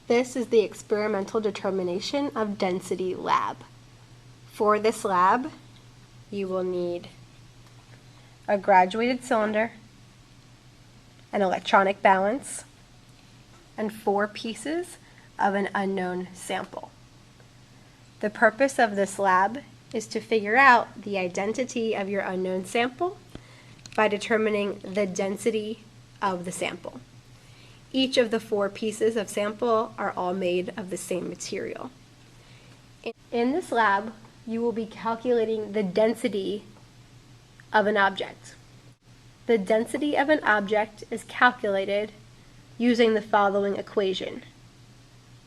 This is the experimental determination of density lab. For this lab, you will need a graduated cylinder, an electronic balance, and 4 pieces of an unknown sample. The purpose of this lab is to figure out the identity of your unknown sample by determining the density of the sample. Each of the 4 pieces of sample are all made of the same material. In this lab, you will be calculating the density of an object. The density of an object is calculated using the following equation.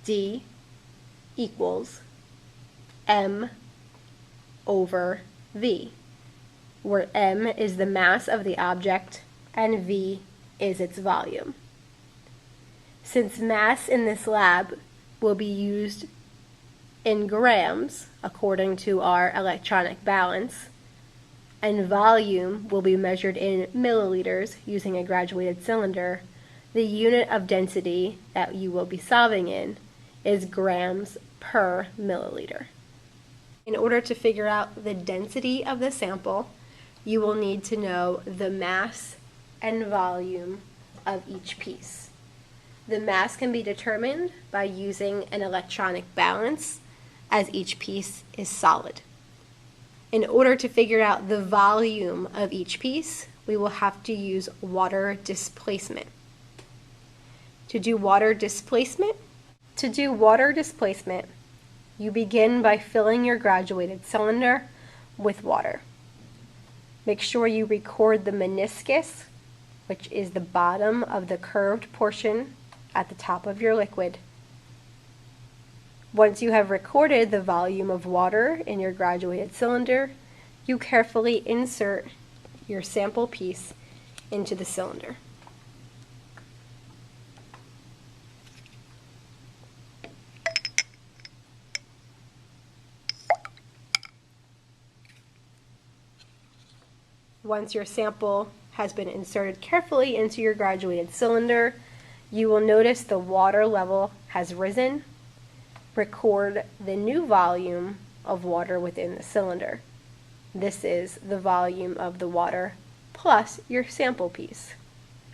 D equals m over v, where m is the mass of the object and v is its volume. Since mass in this lab will be used in grams according to our electronic balance, and volume will be measured in milliliters using a graduated cylinder, the unit of density that you will be solving in is grams per milliliter. In order to figure out the density of the sample, you will need to know the mass and volume of each piece. The mass can be determined by using an electronic balance, as each piece is solid. In order to figure out the volume of each piece, we will have to use water displacement. To do water displacement, you begin by filling your graduated cylinder with water. Make sure you record the meniscus, which is the bottom of the curved portion at the top of your liquid. Once you have recorded the volume of water in your graduated cylinder, you carefully insert your sample piece into the cylinder. Once your sample has been inserted carefully into your graduated cylinder, you will notice the water level has risen. Record the new volume of water within the cylinder. This is the volume of the water plus your sample piece.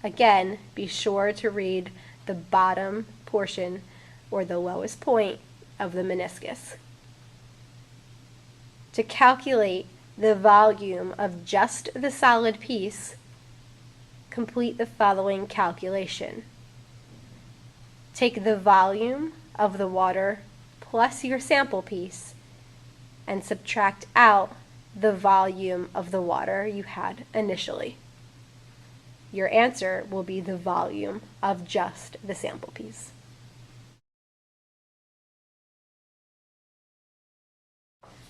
Again, be sure to read the bottom portion or the lowest point of the meniscus. To calculate the volume of just the solid piece, complete the following calculation. Take the volume of the water plus your sample piece and subtract out the volume of the water you had initially. Your answer will be the volume of just the sample piece.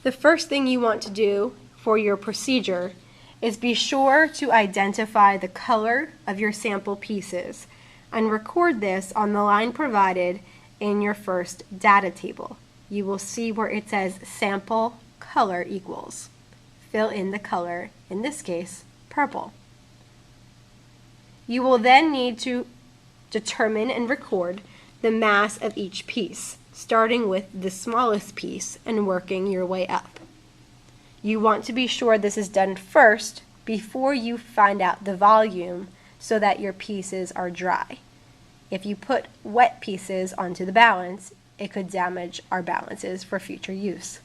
The first thing you want to do for your procedure is be sure to identify the color of your sample pieces and record this on the line provided in your first data table. You will see where it says sample color equals. Fill in the color, in this case, purple. You will then need to determine and record the mass of each piece, starting with the smallest piece and working your way up. You want to be sure this is done first before you find out the volume so that your pieces are dry. If you put wet pieces onto the balance, it could damage our balances for future use.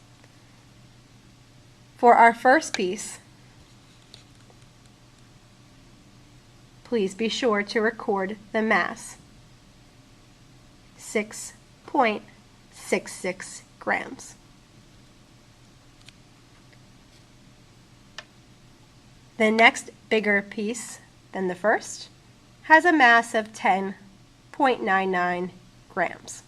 For our first piece, please be sure to record the mass, 6.66 grams. The next bigger piece than the first has a mass of 10.99 grams.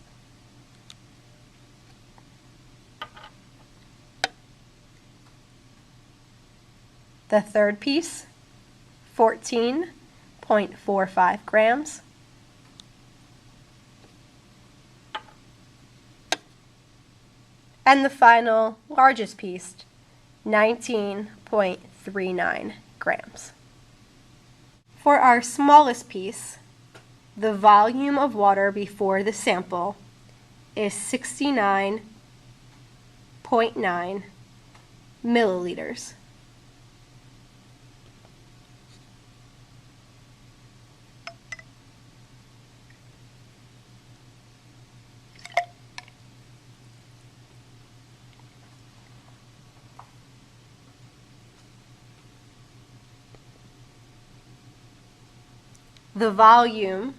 The third piece, 14.45 grams. And the final largest piece, 19.39 grams. For our smallest piece, the volume of water before the sample is 69.9 milliliters. The volume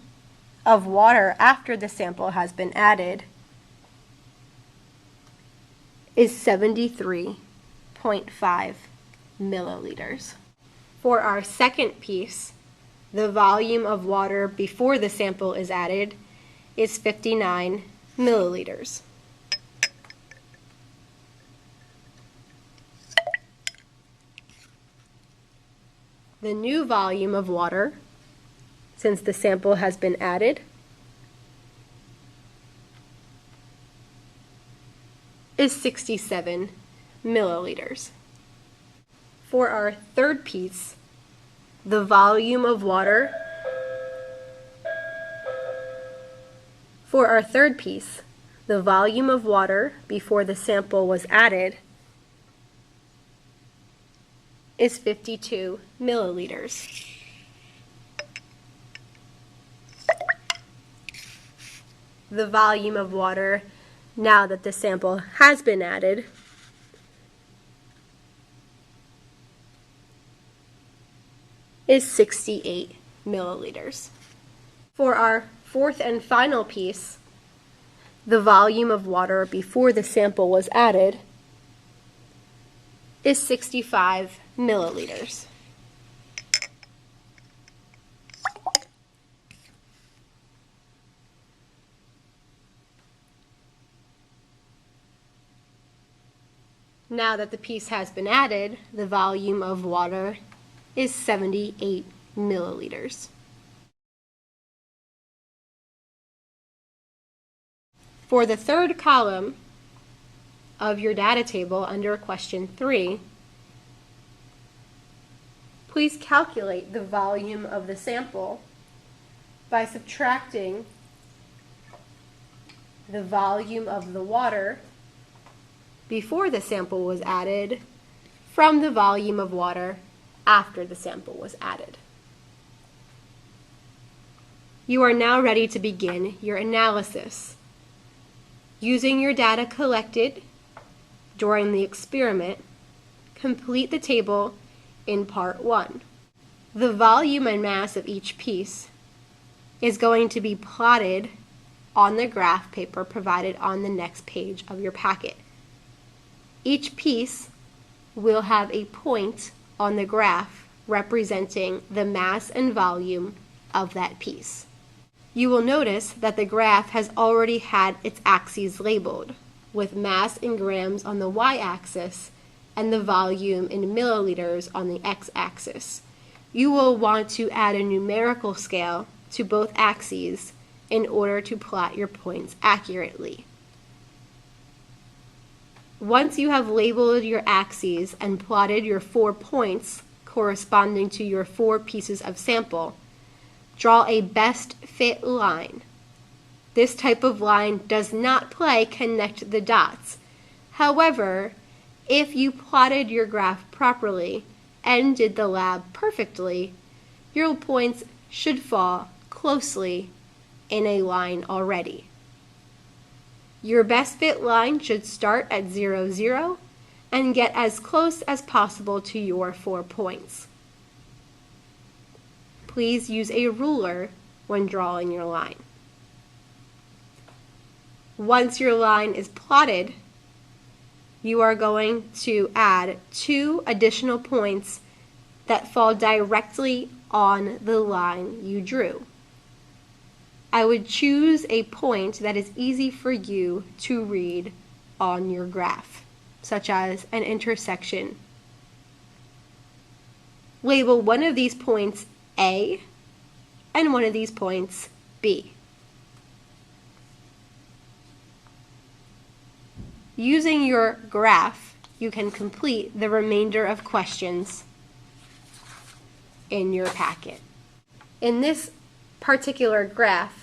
of water after the sample has been added is 73.5 milliliters. For our second piece, the volume of water before the sample is added is 59 milliliters. The new volume of water, since the sample has been added, is 67 milliliters. For our third piece, the volume of water before the sample was added is 52 milliliters. The volume of water now that the sample has been added is 68 milliliters. For our fourth and final piece, the volume of water before the sample was added is 65 milliliters. Now that the piece has been added, the volume of water is 78 milliliters. For the third column of your data table under question 3, please calculate the volume of the sample by subtracting the volume of the water before the sample was added from the volume of water after the sample was added. You are now ready to begin your analysis. Using your data collected during the experiment, complete the table in part 1. The volume and mass of each piece is going to be plotted on the graph paper provided on the next page of your packet. Each piece will have a point on the graph representing the mass and volume of that piece. You will notice that the graph has already had its axes labeled, with mass in grams on the y-axis and the volume in milliliters on the x-axis. You will want to add a numerical scale to both axes in order to plot your points accurately. Once you have labeled your axes and plotted your 4 points corresponding to your 4 pieces of sample, draw a best fit line. This type of line does not play connect the dots. However, if you plotted your graph properly and did the lab perfectly, your points should fall closely in a line already. Your best fit line should start at 0, 0 and get as close as possible to your 4 points. Please use a ruler when drawing your line. Once your line is plotted, you are going to add 2 additional points that fall directly on the line you drew. I would choose a point that is easy for you to read on your graph, such as an intersection. Label one of these points A and one of these points B. Using your graph, you can complete the remainder of questions in your packet. In this particular graph,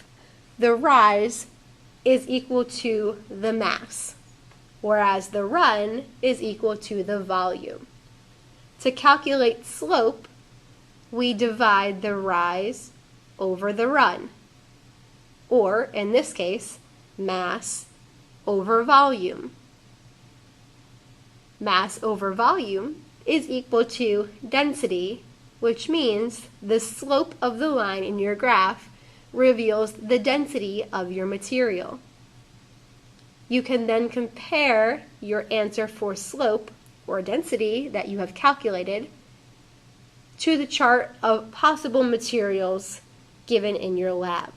the rise is equal to the mass, whereas the run is equal to the volume. To calculate slope, we divide the rise over the run, or in this case, mass over volume. Mass over volume is equal to density, which means the slope of the line in your graph reveals the density of your material. You can then compare your answer for slope or density that you have calculated to the chart of possible materials given in your lab.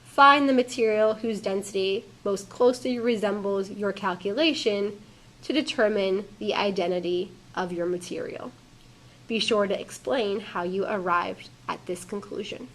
Find the material whose density most closely resembles your calculation to determine the identity of your material. Be sure to explain how you arrived at this conclusion.